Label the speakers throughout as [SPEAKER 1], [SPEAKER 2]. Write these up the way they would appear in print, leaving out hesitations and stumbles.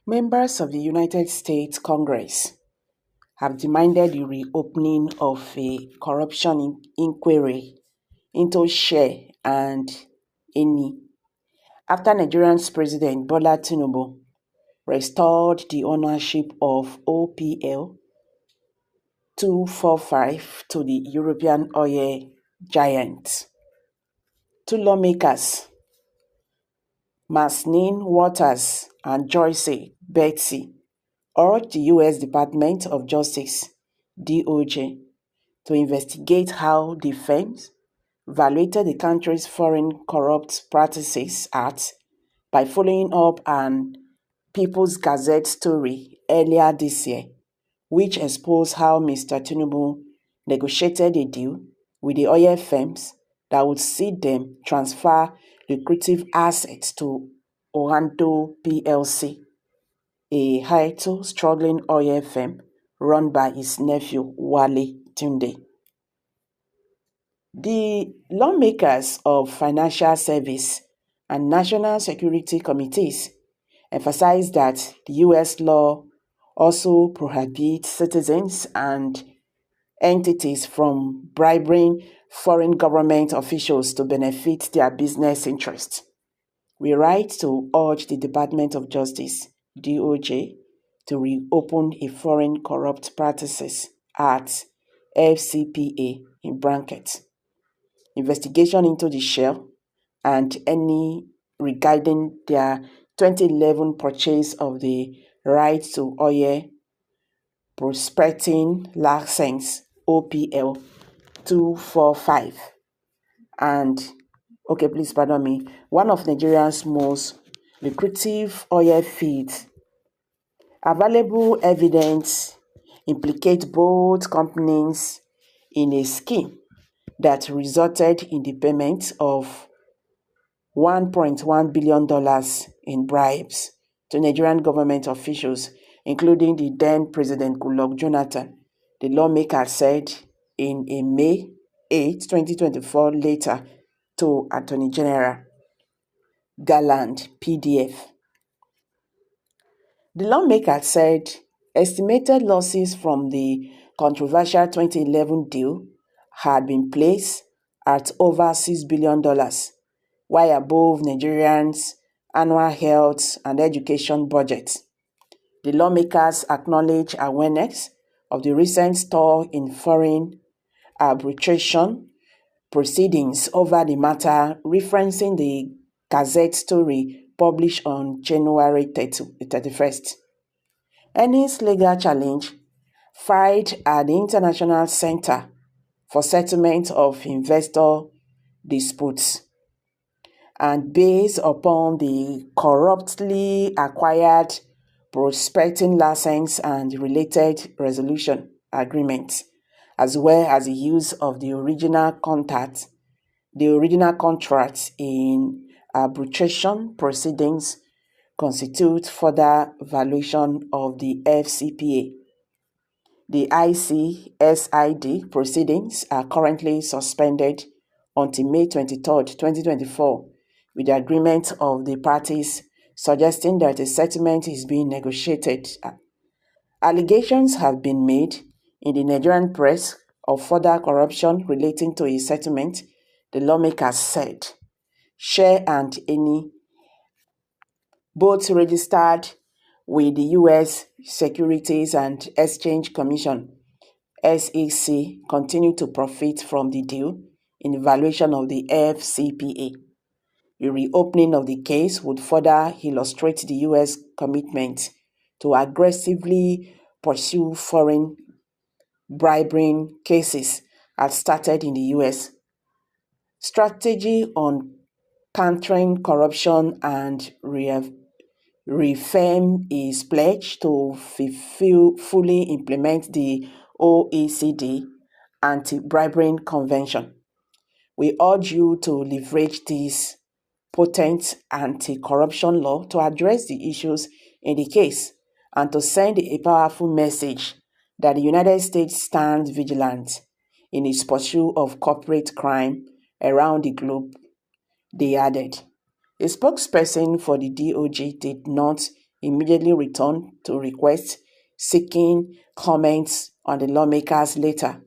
[SPEAKER 1] Members of the United States Congress have demanded the reopening of a corruption inquiry into Share and Eni after Nigeria's President Bola Tinubu restored the ownership of OPL 245 to the European oil giant. Two lawmakers, Maxine Waters and Joyce Betsy, urged the U.S. Department of Justice (DOJ) to investigate how the firms violated the country's Foreign Corrupt Practices Act by following up an People's Gazette story earlier this year, which exposed how Mr. Tinubu negotiated a deal with the oil firms that would see them transfer lucrative assets to Ohando plc, a hitherto struggling oil firm run by his nephew Wale Tunde. The lawmakers of Financial Service and National Security Committees emphasized that the U.S. law also prohibits citizens and entities from bribing foreign government officials to benefit their business interests. We write to urge the Department of Justice (DOJ) to reopen a Foreign Corrupt Practices Act (FCPA) in brackets investigation into the Shell and any regarding their 2011 purchase of the right to oil prospecting license OPL 245 and one of Nigeria's most lucrative oil fields. Available evidence implicates both companies in a scheme that resulted in the payment of $1.1 billion in bribes to Nigerian government officials, including the then President Goodluck Jonathan, the lawmaker said in a May 8, 2024 letter to Attorney General Garland, PDF. The lawmaker said estimated losses from the controversial 2011 deal had been placed at over $6 billion, while above Nigerians' annual health and education budgets. The lawmakers acknowledge awareness of the recent stall in foreign arbitration proceedings over the matter, referencing the Gazette story published on January 31st. Eni's legal challenge, filed at the International Center for Settlement of Investor Disputes, and based upon the corruptly acquired prospecting license and related resolution agreements, as well as the use of the original contracts in arbitration proceedings, constitute further violation of the FCPA. The ICSID proceedings are currently suspended until May 23, 2024, with the agreement of the parties, suggesting that a settlement is being negotiated. Allegations have been made in the Nigerian press of further corruption relating to a settlement, the lawmakers said. Share and Eni, both registered with the U.S. Securities and Exchange Commission (SEC), continue to profit from the deal in the valuation of the FCPA. The reopening of the case would further illustrate the U.S. commitment to aggressively pursue foreign bribery cases as started in the U.S. Strategy on countering corruption and reaffirm its pledge to fully implement the OECD Anti-Bribery Convention. We urge you to leverage this potent anti-corruption law to address the issues in the case and to send a powerful message that the United States stands vigilant in its pursuit of corporate crime around the globe, they added. A spokesperson for the DOJ did not immediately returned to request seeking comments on the lawmakers later.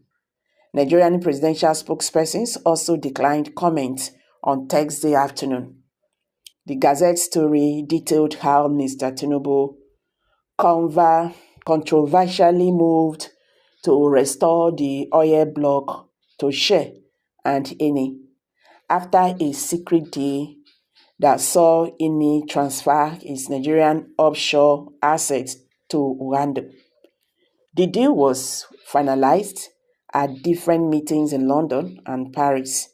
[SPEAKER 1] Nigerian presidential spokespersons also declined comment on Thursday afternoon. The Gazette story detailed how Mr. Tinubu controversially moved to restore the oil block to Shell and Eni after a secret deal that saw Eni transfer its Nigerian offshore assets to Uganda. The deal was finalized at different meetings in London and Paris.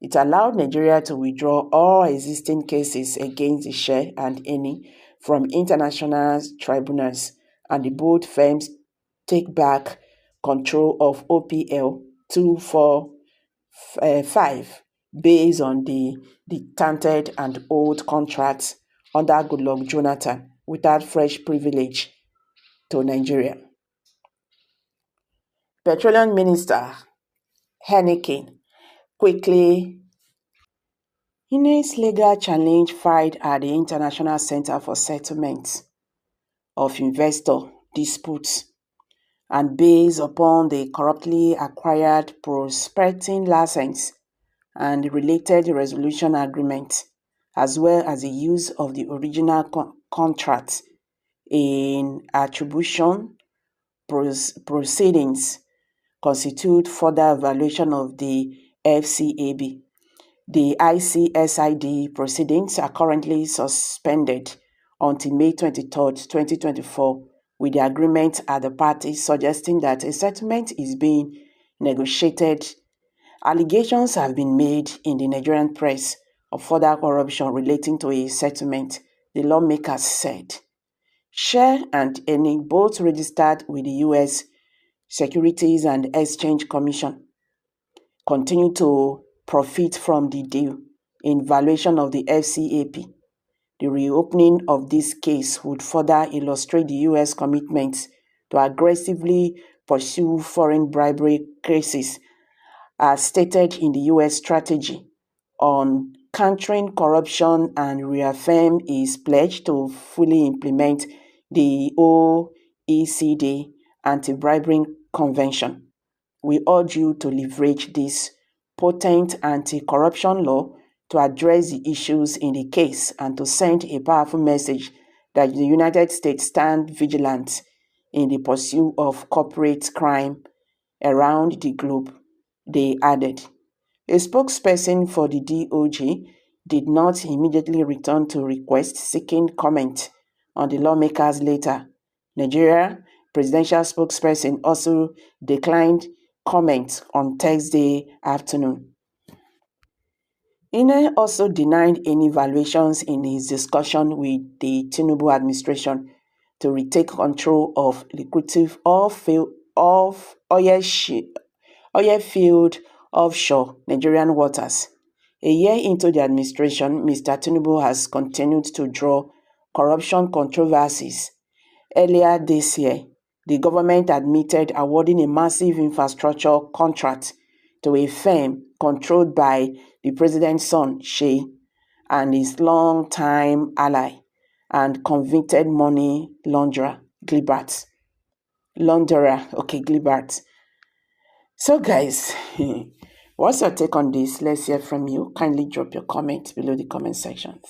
[SPEAKER 1] It allowed Nigeria to withdraw all existing cases against the Shell and Eni from international tribunals, and the both firms take back control of OPL 245 based on the tainted and old contracts under Goodluck Jonathan without fresh privilege to Nigeria. Petroleum Minister Heineken quickly in his legal challenge filed at the International Center for Settlement of Investor Disputes and based upon the corruptly acquired prospecting license and related resolution agreement, as well as the use of the original contract in attribution proceedings, constitute further violation of the FCAB. The ICSID proceedings are currently suspended until May 23, 2024, with the agreement at the parties suggesting that a settlement is being negotiated. Allegations have been made in the Nigerian press of further corruption relating to a settlement, the lawmakers said. Shell and Eni, both registered with the U.S. Securities and Exchange Commission, continue to profit from the deal in violation of the FCAP. The reopening of this case would further illustrate the U.S. commitment to aggressively pursue foreign bribery cases, as stated in the U.S. strategy on countering corruption, and reaffirm its pledge to fully implement the OECD Anti-Bribery Convention. We urge you to leverage this potent anti-corruption law to address the issues in the case and to send a powerful message that the United States stand vigilant in the pursuit of corporate crime around the globe, they added. A spokesperson for the DOJ did not immediately return to request seeking comment on the lawmakers later. Nigeria presidential spokesperson also declined comment on Thursday afternoon. Ine also denied any violations in his discussion with the Tinubu administration to retake control of lucrative oil field offshore Nigerian waters. A year into the administration, Mr. Tinubu has continued to draw corruption controversies. Earlier this year, the government admitted awarding a massive infrastructure contract to a firm controlled by the president's son, Shey, and his long-time ally and convicted money launderer, Glibert. Glibert. So guys, what's your take on this? Let's hear from you. Kindly drop your comments below the comment section.